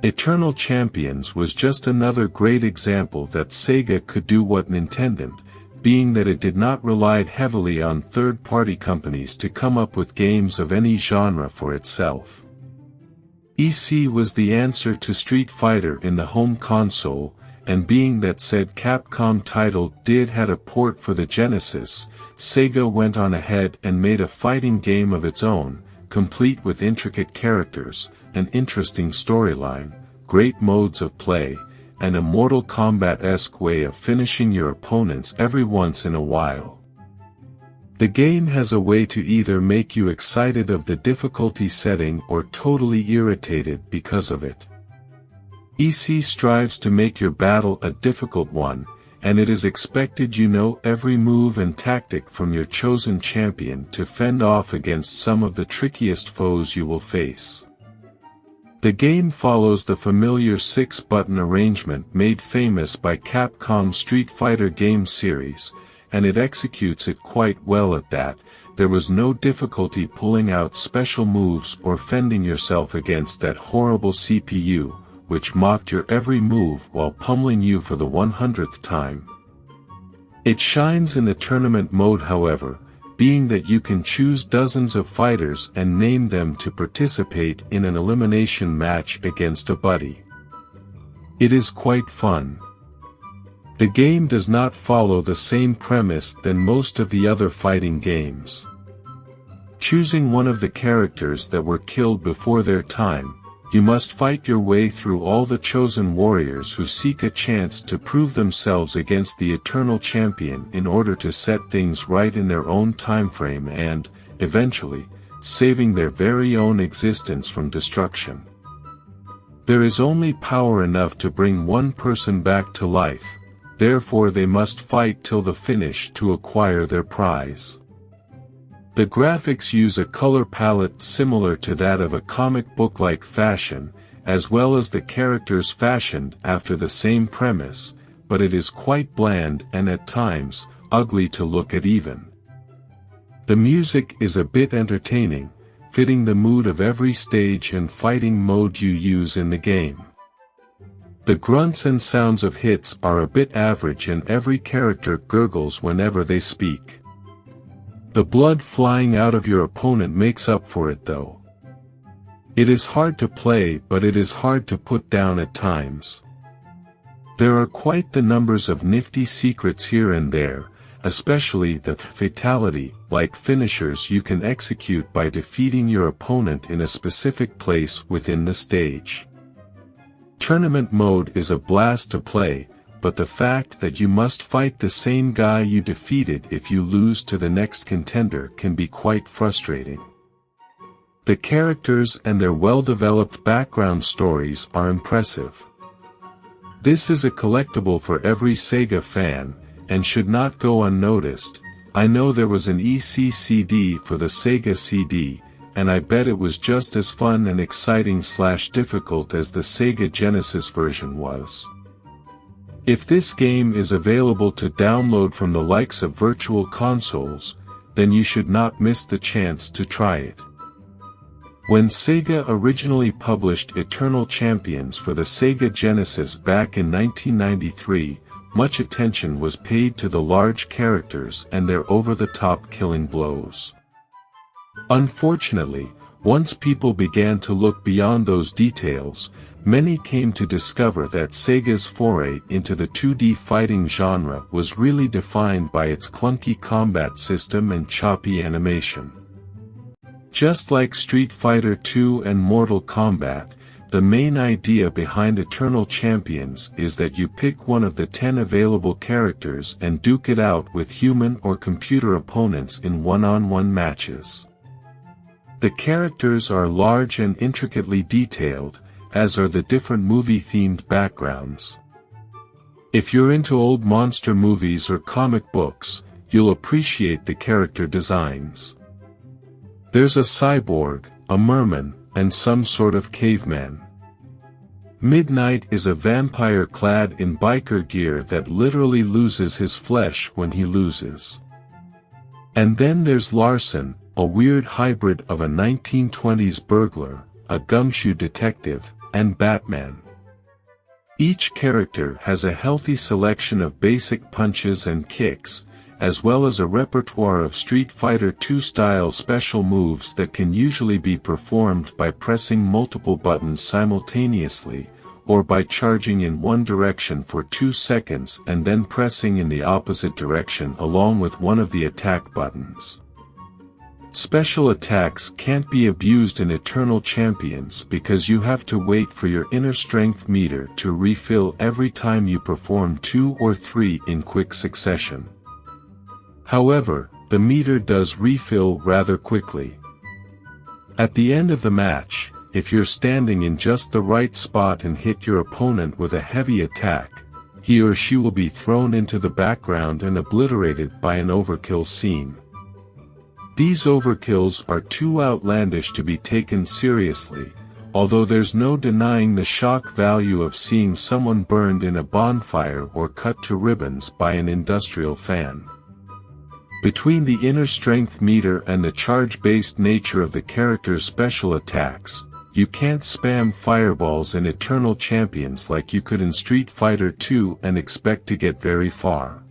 Eternal Champions was just another great example that Sega could do what Nintendo, being that it did not rely heavily on third-party companies to come up with games of any genre for itself. EC was the answer to Street Fighter in the home console, and being that said Capcom title had a port for the Genesis, Sega went on ahead and made a fighting game of its own, complete with intricate characters, an interesting storyline, great modes of play, and a Mortal Kombat-esque way of finishing your opponents every once in a while. The game has a way to either make you excited of the difficulty setting or totally irritated because of it. EC strives to make your battle a difficult one, and it is expected you know every move and tactic from your chosen champion to fend off against some of the trickiest foes you will face. The game follows the familiar 6-button arrangement made famous by Capcom's Street Fighter game series, and it executes it quite well at that. There was no difficulty pulling out special moves or fending yourself against that horrible CPU, which mocked your every move while pummeling you for the 100th time. It shines in the tournament mode, however, being that you can choose dozens of fighters and name them to participate in an elimination match against a buddy. It is quite fun. The game does not follow the same premise than most of the other fighting games. Choosing one of the characters that were killed before their time, you must fight your way through all the chosen warriors who seek a chance to prove themselves against the Eternal Champion in order to set things right in their own timeframe and, eventually, saving their very own existence from destruction. There is only power enough to bring one person back to life, therefore they must fight till the finish to acquire their prize. The graphics use a color palette similar to that of a comic book-like fashion, as well as the characters fashioned after the same premise, but it is quite bland and at times, ugly to look at even. The music is a bit entertaining, fitting the mood of every stage and fighting mode you use in the game. The grunts and sounds of hits are a bit average and every character gurgles whenever they speak. The blood flying out of your opponent makes up for it though. It is hard to play, but it is hard to put down at times. There are quite the numbers of nifty secrets here and there, especially the fatality-like finishers you can execute by defeating your opponent in a specific place within the stage. Tournament mode is a blast to play, but the fact that you must fight the same guy you defeated if you lose to the next contender can be quite frustrating. The characters and their well-developed background stories are impressive. This is a collectible for every Sega fan, and should not go unnoticed. I know there was an EC CD for the Sega CD, and I bet it was just as fun and exciting/difficult as the Sega Genesis version was. If this game is available to download from the likes of Virtual Consoles, then you should not miss the chance to try it. When Sega originally published Eternal Champions for the Sega Genesis back in 1993, much attention was paid to the large characters and their over-the-top killing blows. Unfortunately, once people began to look beyond those details, many came to discover that Sega's foray into the 2D fighting genre was really defined by its clunky combat system and choppy animation. Just like Street Fighter II and Mortal Kombat, the main idea behind Eternal Champions is that you pick one of the 10 available characters and duke it out with human or computer opponents in one-on-one matches. The characters are large and intricately detailed, as are the different movie-themed backgrounds. If you're into old monster movies or comic books, you'll appreciate the character designs. There's a cyborg, a merman, and some sort of caveman. Midnight is a vampire clad in biker gear that literally loses his flesh when he loses. And then there's Larson, a weird hybrid of a 1920s burglar, a gumshoe detective, and Batman. Each character has a healthy selection of basic punches and kicks, as well as a repertoire of Street Fighter II style special moves that can usually be performed by pressing multiple buttons simultaneously, or by charging in one direction for 2 seconds and then pressing in the opposite direction along with one of the attack buttons. Special attacks can't be abused in Eternal Champions because you have to wait for your inner strength meter to refill every time you perform 2 or 3 in quick succession. However, the meter does refill rather quickly. At the end of the match, if you're standing in just the right spot and hit your opponent with a heavy attack, he or she will be thrown into the background and obliterated by an overkill scene. These overkills are too outlandish to be taken seriously, although there's no denying the shock value of seeing someone burned in a bonfire or cut to ribbons by an industrial fan. Between the inner strength meter and the charge-based nature of the character's special attacks, you can't spam fireballs in Eternal Champions like you could in Street Fighter II and expect to get very far.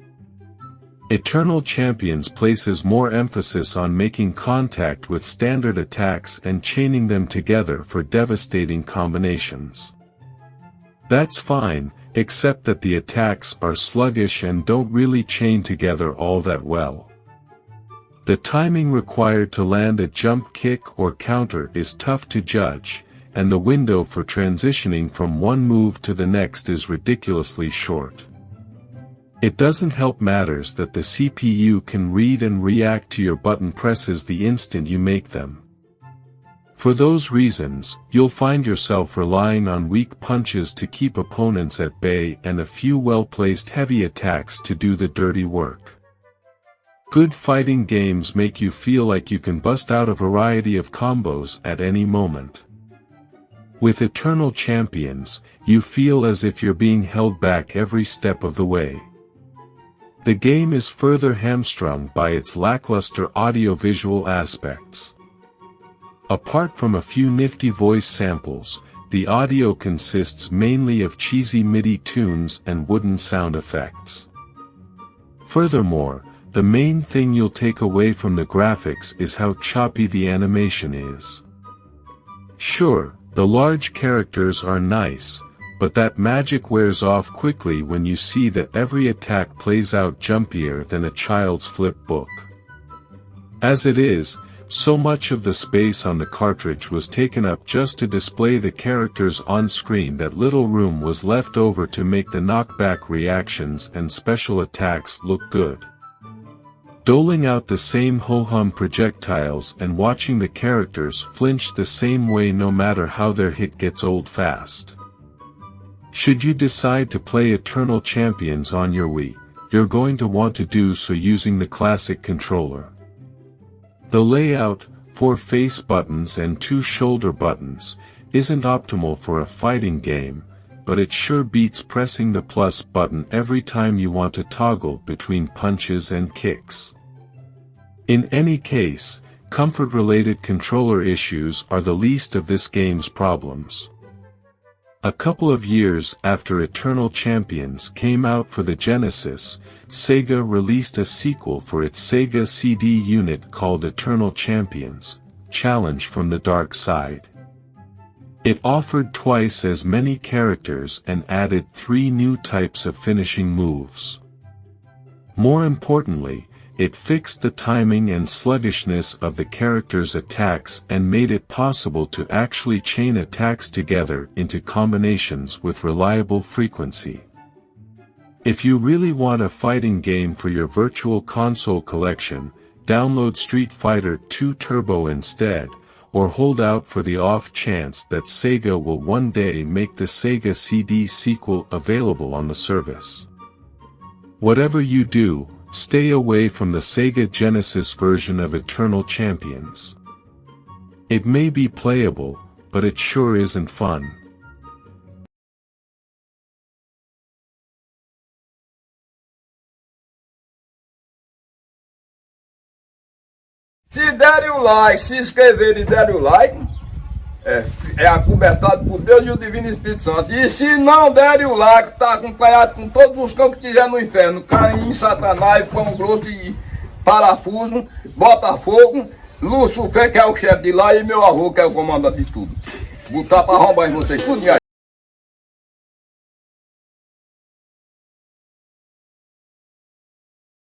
Eternal Champions places more emphasis on making contact with standard attacks and chaining them together for devastating combinations. That's fine, except that the attacks are sluggish and don't really chain together all that well. The timing required to land a jump kick or counter is tough to judge, and the window for transitioning from one move to the next is ridiculously short. It doesn't help matters that the CPU can read and react to your button presses the instant you make them. For those reasons, you'll find yourself relying on weak punches to keep opponents at bay and a few well-placed heavy attacks to do the dirty work. Good fighting games make you feel like you can bust out a variety of combos at any moment. With Eternal Champions, you feel as if you're being held back every step of the way. The game is further hamstrung by its lackluster audio-visual aspects. Apart from a few nifty voice samples, the audio consists mainly of cheesy MIDI tunes and wooden sound effects. Furthermore, the main thing you'll take away from the graphics is how choppy the animation is. Sure, the large characters are nice, but that magic wears off quickly when you see that every attack plays out jumpier than a child's flip book. As it is, so much of the space on the cartridge was taken up just to display the characters on screen that little room was left over to make the knockback reactions and special attacks look good. Doling out the same ho-hum projectiles and watching the characters flinch the same way no matter how their hit gets old fast. Should you decide to play Eternal Champions on your Wii, you're going to want to do so using the classic controller. The layout, 4 face buttons and 2 shoulder buttons, isn't optimal for a fighting game, but it sure beats pressing the plus button every time you want to toggle between punches and kicks. In any case, comfort-related controller issues are the least of this game's problems. A couple of years after Eternal Champions came out for the Genesis, Sega released a sequel for its Sega CD unit called Eternal Champions: Challenge from the Dark Side. It offered twice as many characters and added 3 new types of finishing moves. More importantly, it fixed the timing and sluggishness of the characters' attacks and made it possible to actually chain attacks together into combinations with reliable frequency. If you really want a fighting game for your Virtual Console collection, download Street Fighter II Turbo instead, or hold out for the off chance that Sega will one day make the Sega CD sequel available on the service. Whatever you do, stay away from the Sega Genesis version of Eternal Champions. It may be playable, but it sure isn't fun. Se derem o like, se inscreverem e derem o like, é acobertado por Deus e o Divino Espírito Santo. E se não derem o lar, que está acompanhado com todos os cão que tiver no inferno, Caim, Satanás, pão grosso e parafuso, Botafogo, Lúcifer, que é o chefe de lá, e meu avô, que é o comandante de tudo. Botar para arrombar em vocês, tudo aí.